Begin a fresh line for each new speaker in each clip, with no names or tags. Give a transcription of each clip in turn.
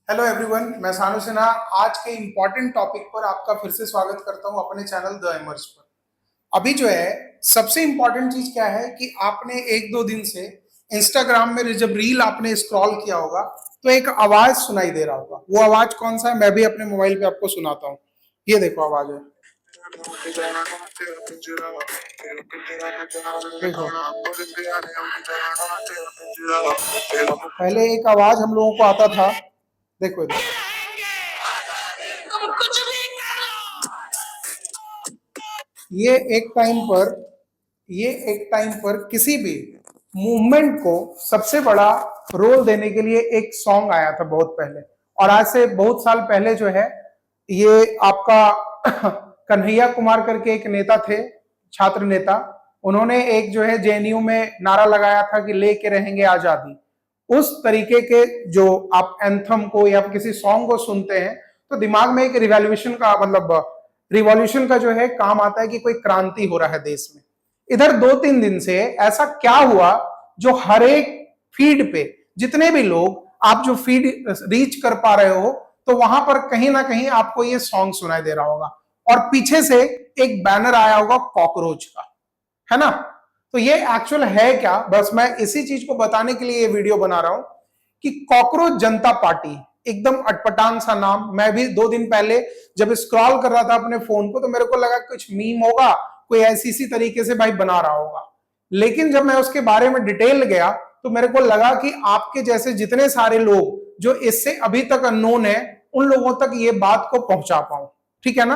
Hello everyone, मैं सानू सिन्हा आज के इम्पोर्टेंट टॉपिक पर आपका फिर से स्वागत करता हूं अपने चैनल द इमर्ज पर। अभी जो है सबसे इम्पोर्टेंट चीज क्या है कि आपने एक दो दिन से इंस्टाग्राम में जब रील आपने स्क्रॉल किया होगा तो एक आवाज सुनाई दे रहा होगा। वो आवाज कौन सा है मैं भी अपने मोबाइल पे आपको सुनाता हूँ। ये देखो आवाज है, देखो। पहले एक आवाज हम लोगों को आता था, देखो इधर। ये एक टाइम पर ये एक टाइम पर किसी भी मूवमेंट को सबसे बड़ा रोल देने के लिए एक सॉन्ग आया था बहुत पहले। और आज से बहुत साल पहले जो है ये आपका कन्हैया कुमार करके एक नेता थे, छात्र नेता। उन्होंने एक जो है जेएनयू में नारा लगाया था कि लेके रहेंगे आजादी। उस तरीके के जो आप एंथम को या किसी सॉन्ग को सुनते हैं तो दिमाग में एक रिवॉल्यूशन का मतलब रिवॉल्यूशन का जो है काम आता है कि कोई क्रांति हो रहा है देश में। इधर 2-3 दिन से ऐसा क्या हुआ जो हर एक फीड पे जितने भी लोग आप जो फीड रीच कर पा रहे हो तो वहां पर कहीं ना कहीं आपको ये सॉन्ग सुनाई दे रहा होगा और पीछे से एक बैनर आया होगा कॉकरोच का, है ना। तो ये एक्चुअल है क्या, बस मैं इसी चीज को बताने के लिए ये वीडियो बना रहा हूं कि कॉकरोच जनता पार्टी एकदम अटपटांग सा नाम। मैं भी 2 दिन पहले जब स्क्रॉल कर रहा था अपने फोन को तो मेरे को लगा कुछ मीम होगा, कोई ऐसी सी तरीके से भाई बना रहा होगा। लेकिन जब मैं उसके बारे में डिटेल गया तो मेरे को लगा कि आपके जैसे जितने सारे लोग जो इससे अभी तक अननोन है उन लोगों तक ये बात को पहुंचा पाऊं, ठीक है ना।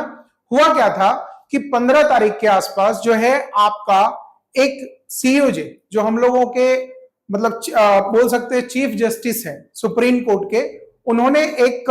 हुआ क्या था कि 15 तारीख के आसपास जो है आपका एक सीओजे जो हम लोगों के मतलब बोल सकते हैं चीफ जस्टिस है सुप्रीम कोर्ट के, उन्होंने एक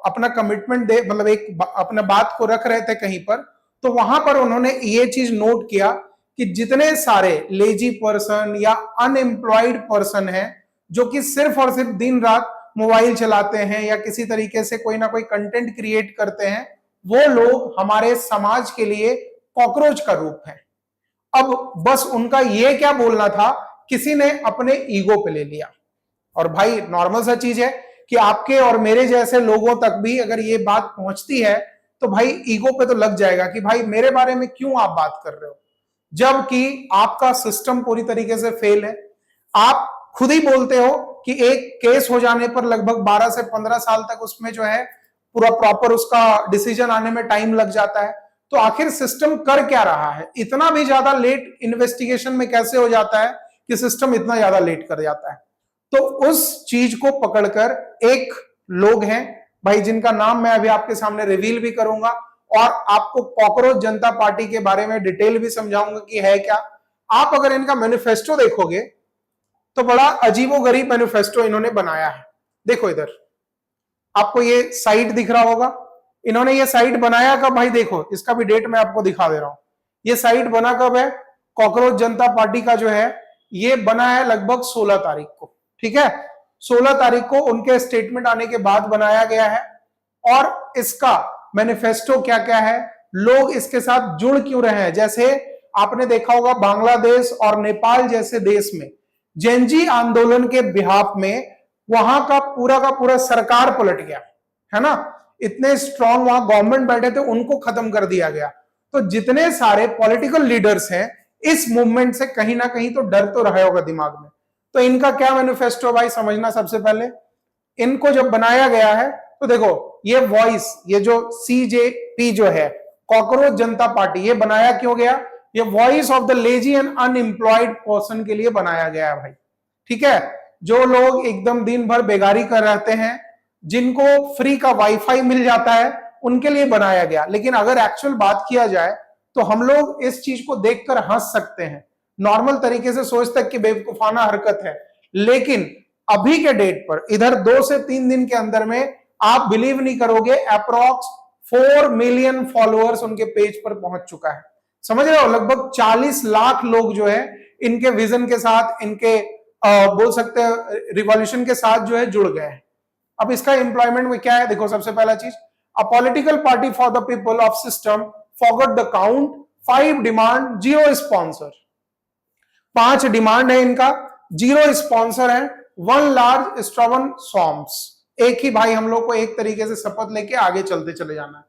अपना कमिटमेंट दे मतलब एक अपना बात को रख रहे थे कहीं पर। तो वहां पर उन्होंने ये चीज नोट किया कि जितने सारे लेजी पर्सन या अनएम्प्लॉयड पर्सन हैं जो कि सिर्फ और सिर्फ दिन रात मोबाइल चलाते हैं या किसी तरीके से कोई ना कोई कंटेंट क्रिएट करते हैं, वो लोग हमारे समाज के लिए कॉकरोच का रूप है। अब बस उनका ये क्या बोलना था, किसी ने अपने ईगो पे ले लिया। और भाई नॉर्मल सा चीज है कि आपके और मेरे जैसे लोगों तक भी अगर ये बात पहुंचती है तो भाई ईगो पे तो लग जाएगा कि भाई मेरे बारे में क्यों आप बात कर रहे हो, जबकि आपका सिस्टम पूरी तरीके से फेल है। आप खुद ही बोलते हो कि एक केस हो जाने पर लगभग 12 से 15 साल तक उसमें जो है पूरा प्रॉपर उसका डिसीजन आने में टाइम लग जाता है। तो आखिर सिस्टम कर क्या रहा है, इतना भी ज्यादा लेट इन्वेस्टिगेशन में कैसे हो जाता है कि सिस्टम इतना ज्यादा लेट कर जाता है। तो उस चीज को पकड़कर एक लोग हैं भाई जिनका नाम मैं अभी आपके सामने रिवील भी करूंगा और आपको कॉकरोच जनता पार्टी के बारे में डिटेल भी समझाऊंगा कि है क्या। आप अगर इनका मैनिफेस्टो देखोगे तो बड़ा अजीबोगरीब मैनिफेस्टो इन्होंने बनाया है। देखो इधर आपको ये साइट दिख रहा होगा। इन्होंने ये साइट बनाया कब भाई, देखो इसका भी डेट मैं आपको दिखा दे रहा हूं। ये साइट बना कब है, कॉकरोच जनता पार्टी का जो है ये बना है लगभग 16 तारीख को, ठीक है। 16 तारीख को उनके स्टेटमेंट आने के बाद बनाया गया है। और इसका मैनिफेस्टो क्या क्या है, लोग इसके साथ जुड़ क्यों रहे हैं। जैसे आपने देखा होगा बांग्लादेश और नेपाल जैसे देश में जेनजी आंदोलन के बिहाफ में वहां का पूरा सरकार पलट गया, है ना। इतने स्ट्रांग वहां गवर्नमेंट बैठे थे उनको खत्म कर दिया गया। तो जितने सारे पॉलिटिकल लीडर्स हैं इस मूवमेंट से कहीं ना कहीं तो डर तो रहा होगा दिमाग में। तो इनका क्या मैनिफेस्टो भाई समझना, सबसे पहले इनको जब बनाया गया है तो देखो ये वॉइस, ये जो सीजेपी जो है कॉकरोच जनता पार्टी, ये बनाया क्यों गया, ये voice of the lazy and unemployed person के लिए बनाया गया है भाई, ठीक है। जो लोग एकदम दिन भर बेगारी कर रहते हैं, जिनको फ्री का वाईफाई मिल जाता है, उनके लिए बनाया गया। लेकिन अगर एक्चुअल बात किया जाए तो हम लोग इस चीज को देखकर हंस सकते हैं, नॉर्मल तरीके से सोचते हैं कि बेवकूफाना हरकत है। लेकिन अभी के डेट पर इधर 2 से 3 दिन के अंदर में आप बिलीव नहीं करोगे अप्रोक्स 4 मिलियन फॉलोअर्स उनके पेज पर पहुंच चुका है। समझ रहे हो, लगभग 40 लाख लोग जो है इनके विजन के साथ, इनके बोल सकते हैं रिवॉल्यूशन के साथ जो है जुड़ गए हैं। अब इसका एम्प्लॉयमेंट में क्या है, देखो सबसे पहला चीज, a political party for the people of system forgot the count, 5 demand, 0 sponsor. 5 demand है इनका, 0 स्पॉन्सर है, 1 लार्ज स्ट्रवन सॉम्स, एक ही भाई हम लोग को एक तरीके से शपथ लेके आगे चलते चले जाना है।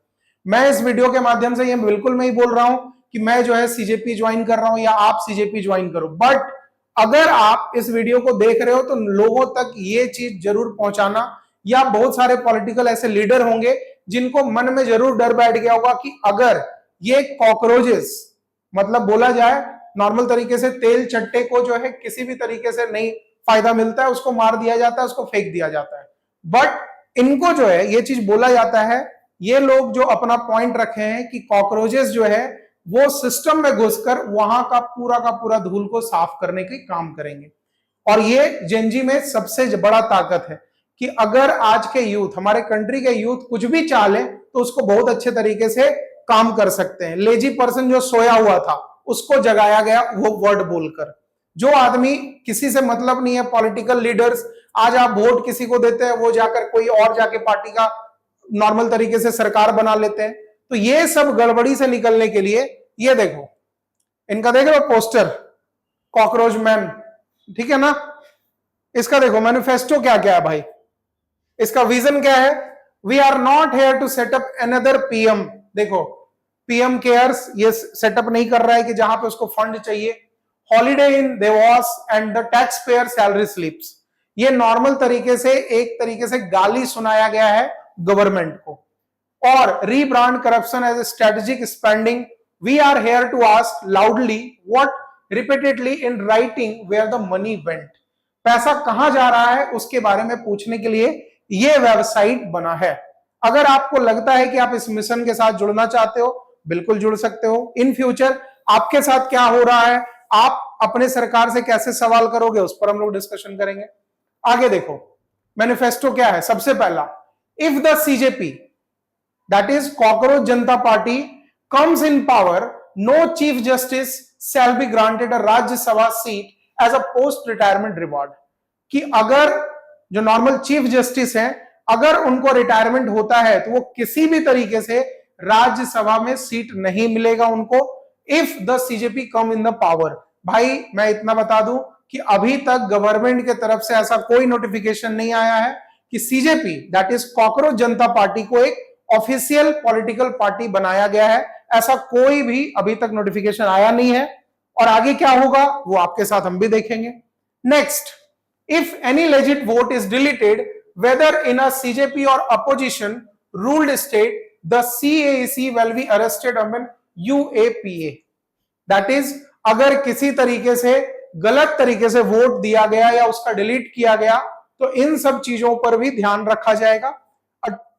मैं इस वीडियो के माध्यम से ये बिल्कुल नहीं बोल रहा हूं कि मैं जो है सीजेपी ज्वाइन कर रहा हूं या आप सीजेपी ज्वाइन करो, बट अगर आप इस वीडियो को देख रहे हो तो लोगों तक ये चीज जरूर पहुंचाना, या बहुत सारे पॉलिटिकल ऐसे लीडर होंगे जिनको मन में जरूर डर बैठ गया होगा कि अगर ये कॉकरोचेस, मतलब बोला जाए नॉर्मल तरीके से तेल चट्टे को जो है किसी भी तरीके से नहीं फायदा मिलता है, उसको मार दिया जाता है, उसको फेंक दिया जाता है, बट इनको जो है ये चीज बोला जाता है, ये लोग जो अपना पॉइंट रखे हैं कि कॉकरोचेस जो है वो सिस्टम में घुसकर वहां का पूरा धूल को साफ करने के काम करेंगे। और ये जेनजी में सबसे बड़ा ताकत है कि अगर आज के यूथ, हमारे कंट्री के यूथ कुछ भी चाह ले तो उसको बहुत अच्छे तरीके से काम कर सकते हैं। लेजी पर्सन जो सोया हुआ था उसको जगाया गया वो वर्ड बोलकर। जो आदमी किसी से मतलब नहीं है, पॉलिटिकल लीडर्स, आज आप वोट किसी को देते हैं वो जाकर कोई और जाके पार्टी का नॉर्मल तरीके से सरकार बना लेते हैं। तो ये सब गड़बड़ी से निकलने के लिए ये देखो, इनका देख लो पोस्टर, कॉकरोच मैन, ठीक है ना। इसका देखो मैनिफेस्टो क्या क्या है भाई, इसका विजन क्या है, we are not here to set up another PM. देखो पीएम केयर्स ये सेटअप नहीं कर रहा है कि जहां पे उसको फंड चाहिए। Holiday in Dewas and the tax payer salary slips, ये नॉर्मल तरीके से एक तरीके से गाली सुनाया गया है गवर्नमेंट को। और rebrand corruption as a strategic spending, we are here to ask loudly what repeatedly in writing where the money went. पैसा कहां जा रहा है उसके बारे में पूछने के लिए ये वेबसाइट बना है। अगर आपको लगता है कि आप इस मिशन के साथ जुड़ना चाहते हो, बिल्कुल जुड़ सकते हो। इन फ्यूचर आपके साथ क्या हो रहा है, आप अपने सरकार से कैसे सवाल करोगे, उस पर हम लोग डिस्कशन करेंगे। आगे देखो मैनिफेस्टो क्या है। सबसे पहला, if the CJP that is cockroach Janata party comes in power, no chief justice shall be granted a Rajya Sabha seat as a post retirement reward। कि अगर जो नॉर्मल चीफ जस्टिस हैं, अगर उनको रिटायरमेंट होता है तो वो किसी भी तरीके से राज्यसभा में सीट नहीं मिलेगा उनको, if the CJP come in the power. भाई मैं इतना बता दूं कि अभी तक गवर्नमेंट के तरफ से ऐसा कोई नोटिफिकेशन नहीं आया है कि CJP that is cockroach Janata party को एक ऑफिशियल पॉलिटिकल पार्टी बनाया गया है। ऐसा कोई भी अभी तक नोटिफिकेशन आया नहीं है। और आगे क्या होगा वो आपके साथ हम भी देखेंगे। Next, if any legit vote is deleted whether in a BJP और opposition ruled state, the CEC will be arrested under UAPA. That is अगर किसी तरीके से गलत तरीके से वोट दिया गया या उसका डिलीट किया गया तो इन सब चीजों पर भी ध्यान रखा जाएगा।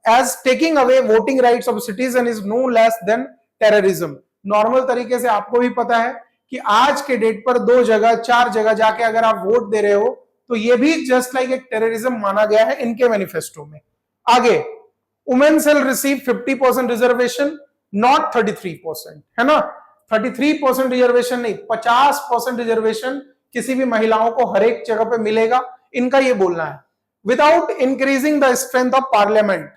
As taking away voting rights of citizen is no less than terrorism. Normal तरीके से आपको भी पता है कि आज के डेट पर 2 जगह 4 जगह जाके अगर आप वोट दे रहे हो तो ये भी जस्ट लाइक एक टेररिज्म माना गया है इनके मैनिफेस्टो में। आगे, women shall receive 50% reservation, not 33%, है ना। 33% रिजर्वेशन नहीं, 50% रिजर्वेशन किसी भी महिलाओं को हर एक जगह पे मिलेगा, इनका ये बोलना है। Without increasing the strength of parliament,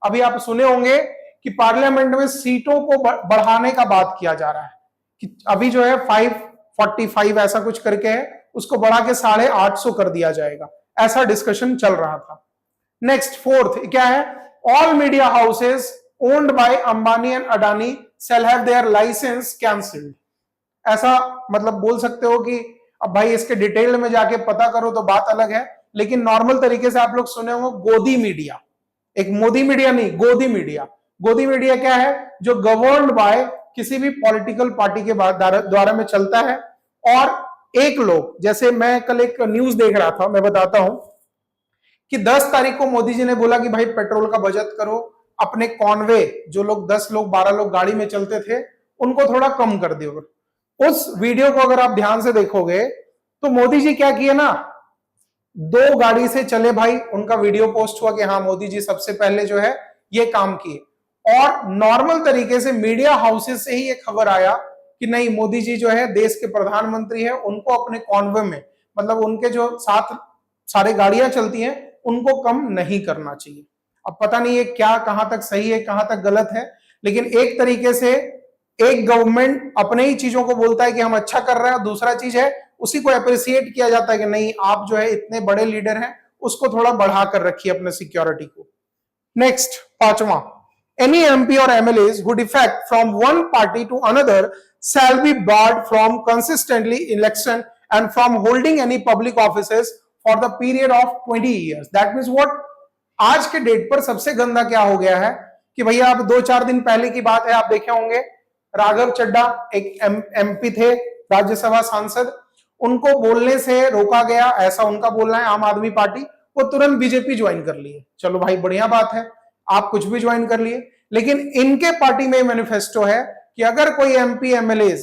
अभी आप सुने होंगे कि पार्लियामेंट में सीटों को बढ़ाने का बात किया जा रहा है कि अभी जो है 545 ऐसा कुछ करके है, उसको बढ़ा के 850 कर दिया जाएगा, ऐसा डिस्कशन चल रहा था। नेक्स्ट, फोर्थ क्या है, all media houses owned by Ambani and Adani shall have their license cancelled। ऐसा मतलब बोल सकते हो कि अब भाई इसके डिटेल में जाके पता करो तो बात अलग है, लेकिन नॉर्मल तरीके से आप लोग सुने होंगे गोदी मीडिया, एक मोदी मीडिया नहीं, गोदी मीडिया। गोदी मीडिया क्या है, जो गवर्न्ड बाय किसी भी पॉलिटिकल पार्टी के द्वारा में चलता है। और एक लोग, जैसे मैं कल एक न्यूज देख रहा था, मैं बताता हूं कि 10 तारीख को मोदी जी ने बोला कि भाई पेट्रोल का बचत करो, अपने कॉन्वे जो लोग 10 लोग 12 लोग गाड़ी में चलते थे उनको थोड़ा कम कर दियो। उस वीडियो को अगर आप ध्यान से देखोगे तो मोदी जी क्या किए ना, 2 गाड़ी से चले भाई, उनका वीडियो पोस्ट हुआ कि हाँ मोदी जी सबसे पहले जो है ये काम किए। और नॉर्मल तरीके से मीडिया हाउसेस से ही ये खबर आया कि नहीं, मोदी जी जो है देश के प्रधानमंत्री है, उनको अपने कॉन्वे में, मतलब उनके जो साथ सारे गाड़ियां चलती हैं उनको कम नहीं करना चाहिए। अब पता नहीं है क्या कहां तक सही है कहां तक गलत है, लेकिन एक तरीके से एक गवर्नमेंट अपने ही चीजों को बोलता है कि हम अच्छा कर रहे हैं, दूसरा चीज है उसी को अप्रिशिएट किया जाता है कि नहीं आप जो है इतने बड़े लीडर हैं, उसको थोड़ा बढ़ा कर रखिए अपने सिक्योरिटी को। नेक्स्ट, पांचवा, एनी एमपी और MLAs who defect from one party to another shall be barred from consistently election and from holding any public offices for the period of 20 years. That means what? आज के date पर सबसे गंदा क्या हो गया है कि भैया आप 2-4 दिन पहले की बात है, आप देखे होंगे राघव चड्ढा एक एमपी थे, राज्यसभा सांसद, उनको बोलने से रोका गया, ऐसा उनका बोलना है, आम आदमी पार्टी, वो तुरंत बीजेपी ज्वाइन कर लिए। चलो भाई बढ़िया बात है, आप कुछ भी ज्वाइन कर लिए, लेकिन इनके पार्टी में मैनिफेस्टो है कि अगर कोई एमपी एमएलए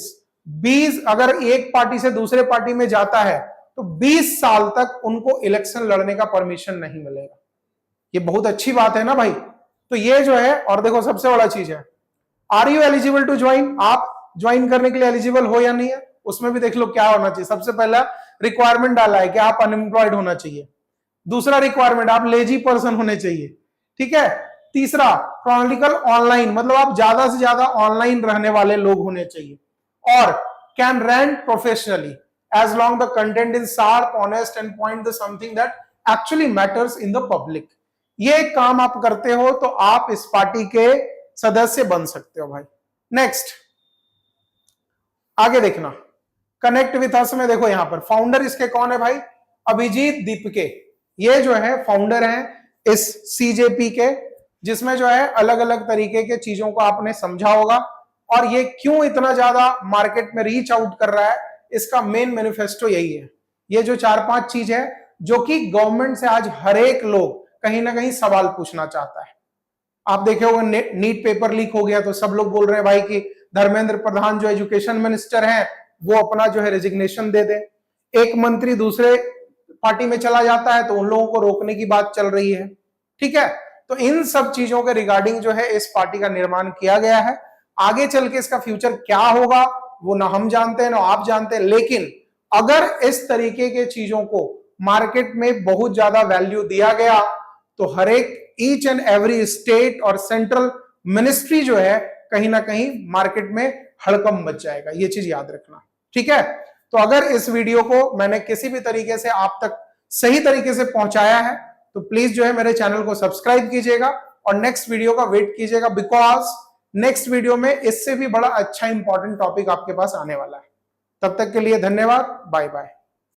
20 अगर एक पार्टी से दूसरे पार्टी में जाता है तो 20 साल तक उनको इलेक्शन लड़ने का परमिशन नहीं मिलेगा। ये बहुत अच्छी बात है ना भाई। तो ये जो है, और देखो सबसे बड़ा चीज है, are you eligible to join, आप ज्वाइन करने के लिए एलिजिबल हो या नहीं है, उसमें भी देख लो क्या होना चाहिए। सबसे पहला रिक्वायरमेंट डाला है कि आप अनएम्प्लॉयड होना चाहिए। दूसरा रिक्वायरमेंट, आप लेजी पर्सन होने चाहिए, ठीक है। तीसरा, क्रॉनिकल ऑनलाइन, मतलब आप ज्यादा से ज्यादा ऑनलाइन रहने वाले लोग होने चाहिए। और can rant professionally as long the content is sharp, honest and point the something that actually matters in the public. ये काम आप करते हो तो आप इस पार्टी के सदस्य बन सकते हो भाई। नेक्स्ट, आगे देखना, कनेक्ट विथ अस में देखो यहां पर फाउंडर इसके कौन है भाई? अभिजीत दीपके, ये जो है फाउंडर हैं इस सीजेपी के, जिसमें जो है अलग अलग तरीके के चीजों को आपने समझा होगा। और ये क्यों इतना ज्यादा मार्केट में रीच आउट कर रहा है, इसका मेन मैनिफेस्टो यही है। ये जो 4-5 चीज है जो कि गवर्नमेंट से आज हर एक लोग कहीं ना कहीं सवाल पूछना चाहता है। आप देखे होगा नीट पेपर लीक हो गया तो सब लोग बोल रहे हैं भाई कि धर्मेंद्र प्रधान जो एजुकेशन मिनिस्टर हैं वो अपना जो है रेजिग्नेशन दे दे। एक मंत्री दूसरे पार्टी में चला जाता है तो उन लोगों को रोकने की बात चल रही है, ठीक है। तो इन सब चीजों के रिगार्डिंग जो है इस पार्टी का निर्माण किया गया है। आगे चल के इसका फ्यूचर क्या होगा वो ना हम जानते हैं ना आप जानते हैं, लेकिन अगर इस तरीके के चीजों को मार्केट में बहुत ज्यादा वैल्यू दिया गया तो हर एक ईच एंड एवरी स्टेट और सेंट्रल मिनिस्ट्री जो है कहीं ना कहीं मार्केट में हड़कंप मच जाएगा। ये चीज याद रखना, ठीक है। तो अगर इस वीडियो को मैंने किसी भी तरीके से आप तक सही तरीके से पहुंचाया है तो प्लीज जो है मेरे चैनल को सब्सक्राइब कीजिएगा और नेक्स्ट वीडियो का वेट कीजिएगा, बिकॉज नेक्स्ट वीडियो में इससे भी बड़ा अच्छा इंपॉर्टेंट टॉपिक आपके पास आने वाला है। तब तक के लिए धन्यवाद, बाय बाय।